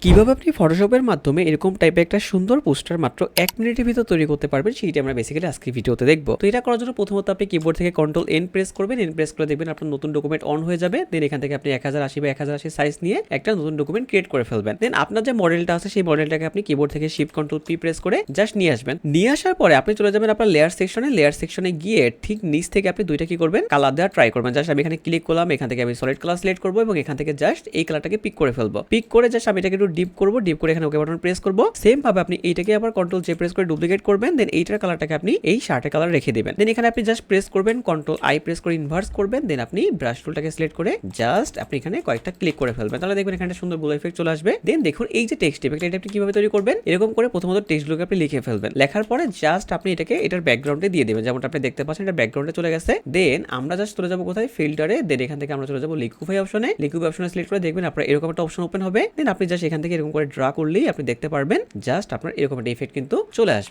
কিভাবে আপনি ফটোশপের মাধ্যমে এরকম টাইপের একটা সুন্দর পোস্টার মাত্র 1 মিনিটের ভিতর তৈরি করতে পারবেন সেইটা আমরা বেসিক্যালি আজকের ভিডিওতে দেখবো। তো এটা করার জন্য প্রথমত আপনি কিবোর্ড থেকে কন্ট্রোল এন প্রেস করবেন। এন প্রেস করে দেখবেন আপনার নতুন ডকুমেন্ট অন হয়ে যাবে। দেন এখান থেকে আপনি 1080 বা 1080 সাইজ নিয়ে একটা নতুন ডকুমেন্ট ক্রিয়েট করে ফেলবেন। দেন আপনার যে মডেলটা আছে সেই মডেলটাকে আপনি কিবোর্ড থেকে শিফট কন্ট্রোল পি প্রেস করে জাস্ট নিয়ে আসবেন। নিয়ে আসার পরে আপনি চলে যাবেন আপনার লেয়ার সেকশনে গিয়ে ঠিক নিচ থেকে আপনি দুইটা কি করবেন, কালার দেওয়া ট্রাই করবেন। জাস্ট আমি এখানে ক্লিক করলাম, এখান থেকে আমি সলিড কালার সিলেক্ট করবো এবং এখান থেকে জাস্ট এই কালারটাকে পিক করে ফেলবো। পিক করে জাস্ট আমি এটাকে একটু ডিপ করবো, ডিপ করে এখানে ওকে বাটন প্রেস করবো। সেম ভাবে আপনি এইটাকে আবার কন্ট্রোল জে প্রেস করে ডুপ্লিকেট করবেন। দেন এইটার কালারটাকে আপনি এই শার্টের কালার রেখে দিবেন। দেন এখানে আপনি জাস্ট প্রেস করবেন, কন্ট্রোল আই প্রেস করে ইনভার্স করবেন। দেন আপনি ব্রাশ টুলটাকে সিলেক্ট করে জাস্ট আপনি এখানে কয়েকটা ক্লিক করে ফেলবেন। তাহলে দেখবেন এখানে সুন্দর ব্লু ইফেক্ট চলে আসবে। দেন দেখুন এই যে টেক্সট ইফেক্ট, এটা আপনি কিভাবে তৈরি করবেন, এরকম করে প্রথমত টেক্সটগুলোকে আপনি লিখে ফেলবেন। লেখার পরে জাস্ট আপনি এটাকে এটার ব্যাকগ্রাউন্ডে দিয়ে দিবেন, যেমনটা আপনি দেখতে পাচ্ছেন এটা ব্যাকগ্রাউন্ডে চলে গেছে। দেন আমরা জাস্ট চলে যাবো কোথায়, ফিল্টারে। দেন এখান থেকে আমরা চলে যাবো লিকুইফাই অপশনে। লিকুইফাই অপশনে সিলেক্ট করে দেখবেন আপনার এরকম একটা অপশন ওপেন হবে। দেন আপনি জাস্ট এখান থেকে এরকম করে ড্রা করলেই আপনি দেখতে পারবেন জাস্ট আপনার এরকম একটা ইফেক্ট কিন্তু চলে আসবে।